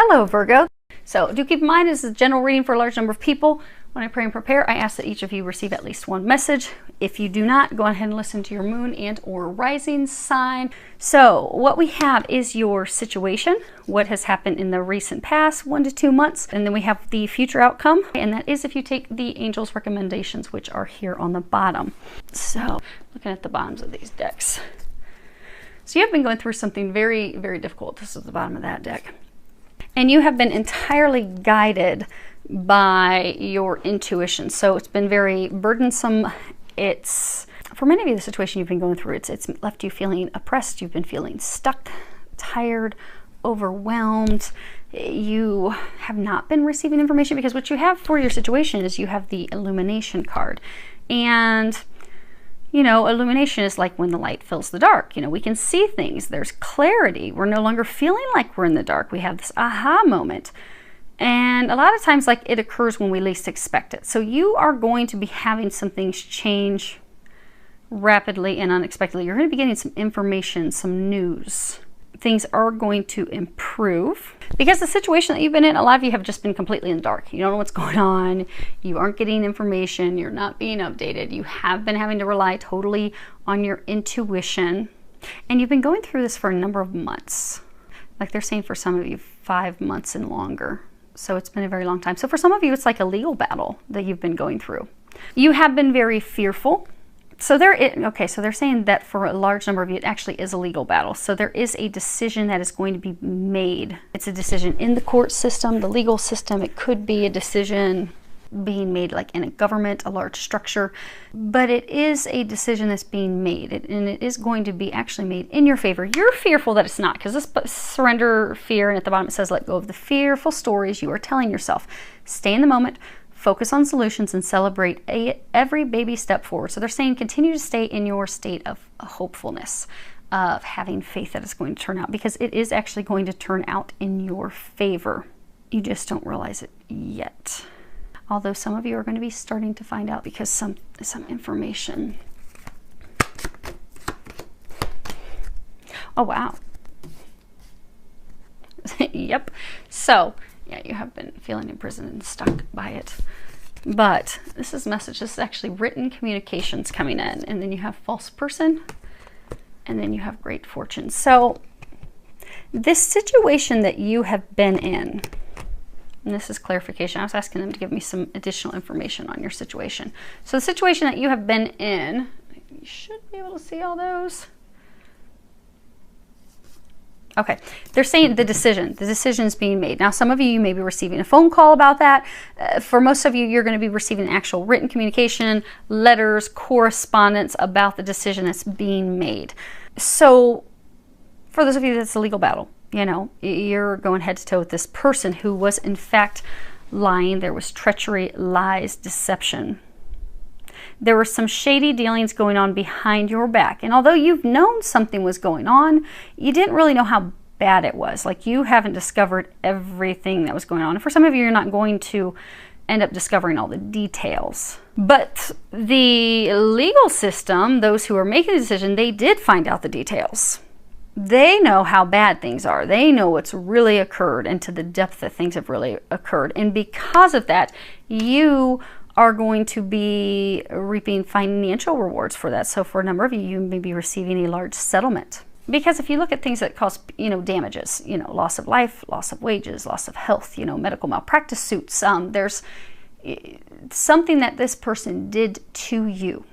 Hello, Virgo. So do keep in mind, this is a general reading for a large number of people. When I pray and prepare, I ask that each of you receive at least one message. If you do not, go ahead and listen to your moon and or rising sign. So what we have is your situation, what has happened in the recent past 1 to 2 months, and then we have the future outcome, and that is if you take the angels' recommendations, which are here on the bottom. So looking at the bottoms of these decks. So you have been going through something very, very difficult. This is the bottom of that deck. And you have been entirely guided by your intuition. So it's been very burdensome. It's, for many of you, the situation you've been going through, it's left you feeling oppressed. You've been feeling stuck, tired, overwhelmed. You have not been receiving information because what you have for your situation is you have the illumination card. And you know, illumination is like when the light fills the dark. You know, we can see things. There's clarity. We're no longer feeling like we're in the dark. We have this aha moment. And a lot of times, like, it occurs when we least expect it. So you are going to be having some things change rapidly and unexpectedly. You're going to be getting some information, some news. Things are going to improve because the situation that you've been in, a lot of you have just been completely in the dark. You don't know what's going on. You aren't getting information. You're not being updated. You have been having to rely totally on your intuition. And you've been going through this for a number of months. Like they're saying for some of you, 5 months and longer. So it's been a very long time. So for some of you, it's like a legal battle that you've been going through. You have been very fearful. So they're saying that for a large number of you, it actually is a legal battle. So there is a decision that is going to be made. It's a decision in the court system, the legal system. It could be a decision being made like in a government, a large structure. But it is a decision that's being made. And it is going to be actually made in your favor. You're fearful that it's not, because this surrender fear, and at the bottom it says, let go of the fearful stories you are telling yourself. Stay in the moment. Focus on solutions and celebrate every baby step forward. So they're saying continue to stay in your state of hopefulness, of having faith that it's going to turn out, because it is actually going to turn out in your favor. You just don't realize it yet. Although some of you are going to be starting to find out because some information. Oh, wow. Yep. So yeah, you have been feeling imprisoned and stuck by it. But this is message. This is actually written communications coming in. And then you have false person. And then you have great fortune. So this situation that you have been in, and this is clarification. I was asking them to give me some additional information on your situation. So the situation that you have been in, you should be able to see all those. Okay, they're saying the decision is being made. Now, some of you may be receiving a phone call about that. For most of you, you're going to be receiving actual written communication, letters, correspondence about the decision that's being made. So for those of you, that's a legal battle. You know, you're going head to toe with this person who was in fact lying. There was treachery, lies, deception. There were some shady dealings going on behind your back. And although you've known something was going on, you didn't really know how bad it was. Like, you haven't discovered everything that was going on. And for some of you, you're not going to end up discovering all the details. But the legal system, those who are making the decision, they did find out the details. They know how bad things are. They know what's really occurred and to the depth that things have really occurred. And because of that, you are going to be reaping financial rewards for that. So for a number of you, you may be receiving a large settlement. Because if you look at things that cause, damages, loss of life, loss of wages, loss of health, medical malpractice suits, there's something that this person did to you.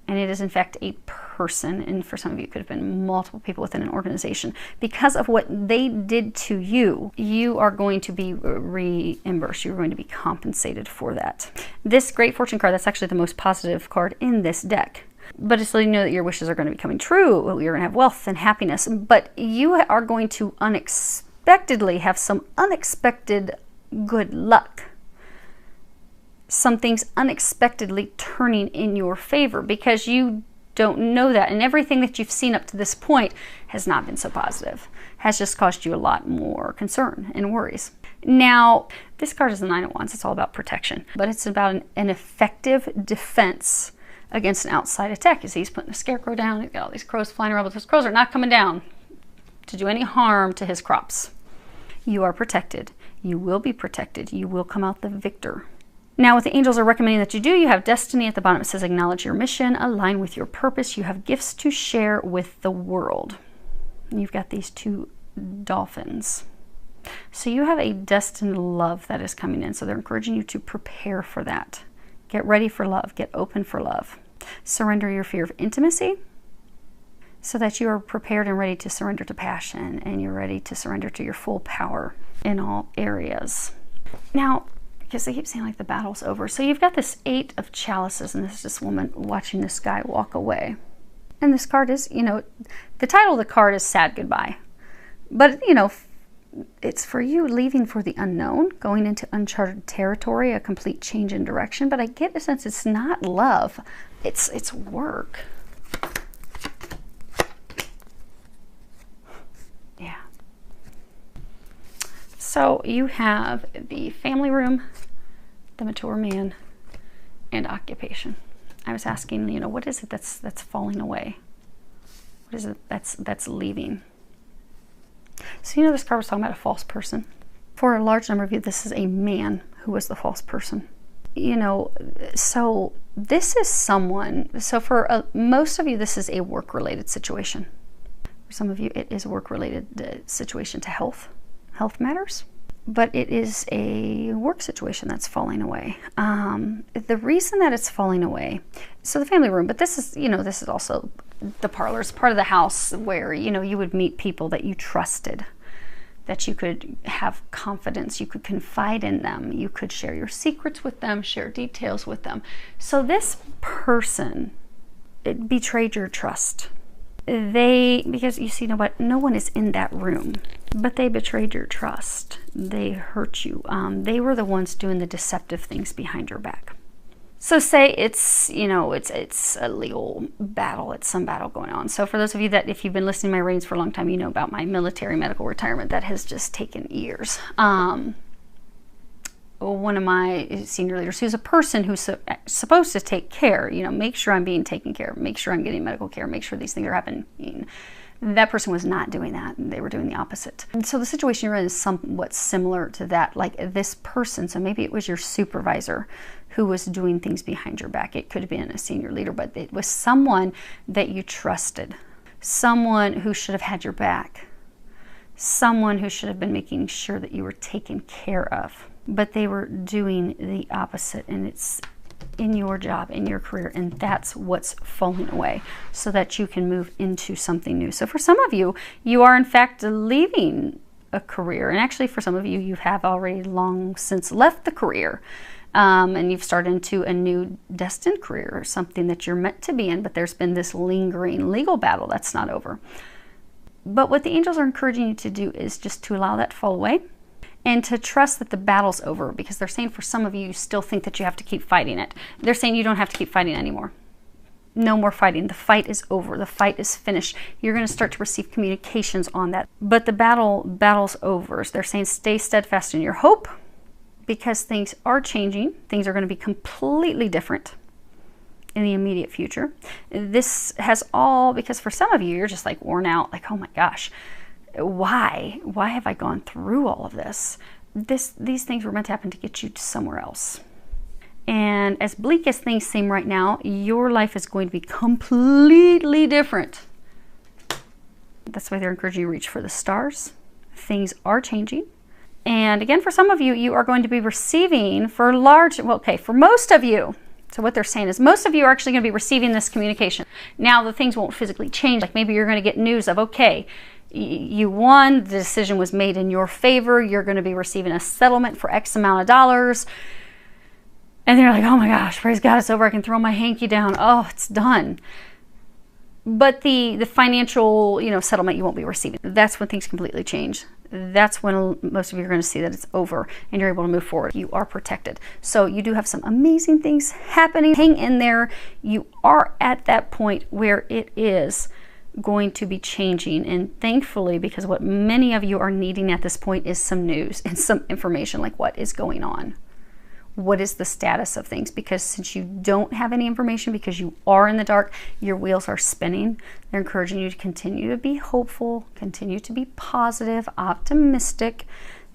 And it is in fact a person, and for some of you it could have been multiple people within an organization. Because of what they did to you, you are going to be reimbursed. You're going to be compensated for that. This Great Fortune card, that's actually the most positive card in this deck. But it's letting you know that your wishes are going to be coming true. You're going to have wealth and happiness. But you are going to unexpectedly have some unexpected good luck. Some things unexpectedly turning in your favor because you don't know that. And everything that you've seen up to this point has not been so positive, has just caused you a lot more concern and worries. Now, this card is the Nine of Wands. It's all about protection, but it's about an effective defense against an outside attack. You see, he's putting a scarecrow down. He's got all these crows flying around, but those crows are not coming down to do any harm to his crops. You are protected. You will be protected. You will come out the victor. Now, what the angels are recommending that you do, you have destiny at the bottom. It says acknowledge your mission, align with your purpose. You have gifts to share with the world. And you've got these two dolphins. So you have a destined love that is coming in. So they're encouraging you to prepare for that. Get ready for love. Get open for love. Surrender your fear of intimacy so that you are prepared and ready to surrender to passion, and you're ready to surrender to your full power in all areas. Now, because they keep saying like the battle's over. So you've got this 8 of chalices, and this is this woman watching this guy walk away. And this card is, you know, the title of the card is Sad Goodbye. But, you know, it's for you leaving for the unknown, going into uncharted territory, a complete change in direction. But I get a sense it's not love, it's work. Yeah. So you have the family room, the mature man, and occupation. I was asking, you know, what is it that's falling away? What is it that's leaving? So, you know, this card was talking about a false person. For a large number of you, this is a man who was the false person. You know, so this is someone, so for most of you, this is a work-related situation. For some of you, it is a work-related situation to health matters. But it is a work situation that's falling away. The reason that it's falling away, so the family room, but this is, you know, this is also the parlor. It's part of the house where, you know, you would meet people that you trusted, that you could have confidence, you could confide in them, you could share your secrets with them, share details with them. So this person, it betrayed your trust. Because you see, no one is in that room, but they betrayed your trust. They hurt you. They were the ones doing the deceptive things behind your back. So say it's, you know, it's a legal battle. It's some battle going on. So for those of you that, if you've been listening to my readings for a long time, you know about my military medical retirement that has just taken years. One of my senior leaders, who's a person who's supposed to take care, you know, make sure I'm being taken care of, make sure I'm getting medical care, make sure these things are happening. That person was not doing that, and they were doing the opposite. And so the situation you're in is somewhat similar to that, like this person. So maybe it was your supervisor who was doing things behind your back. It could have been a senior leader, but it was someone that you trusted, someone who should have had your back, someone who should have been making sure that you were taken care of. But they were doing the opposite, and it's in your job, in your career, and that's what's falling away so that you can move into something new. So for some of you, you are in fact leaving a career, and actually for some of you, you have already long since left the career, and you've started into a new destined career, or something that you're meant to be in, but there's been this lingering legal battle that's not over. But what the angels are encouraging you to do is just to allow that to fall away, and to trust that the battle's over, because they're saying for some of you, you still think that you have to keep fighting it. They're saying you don't have to keep fighting anymore. No more fighting. The fight is over. The fight is finished. You're going to start to receive communications on that. But the battle's over. So they're saying stay steadfast in your hope, because things are changing. Things are going to be completely different in the immediate future. This has all, because for some of you, you're just like worn out, like, oh my gosh, why have I gone through all of this? These things were meant to happen to get you to somewhere else. And as bleak as things seem right now, your life is going to be completely different. That's why they're encouraging you to reach for the stars. Things are changing. And again, for some of you, you are going to be receiving for most of you. So what they're saying is most of you are actually going to be receiving this communication. Now the things won't physically change. Like maybe you're going to get news of, okay, you won, the decision was made in your favor, you're going to be receiving a settlement for X amount of dollars. And they're like, oh my gosh, praise God, it's over. I can throw my hanky down. Oh, it's done. But the financial, settlement you won't be receiving. That's when things completely change. That's when most of you are going to see that it's over and you're able to move forward. You are protected. So you do have some amazing things happening. Hang in there. You are at that point where it is going to be changing, and thankfully, because what many of you are needing at this point is some news and some information, like what is going on, what is the status of things, because since you don't have any information, because you are in the dark, your wheels are spinning. They're encouraging you to continue to be hopeful, continue to be positive, optimistic,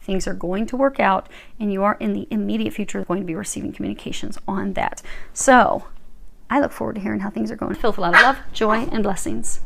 Things are going to work out, and you are in the immediate future going to be receiving communications on that. So I look forward to hearing how things are going. Feel a lot of love, joy, and blessings.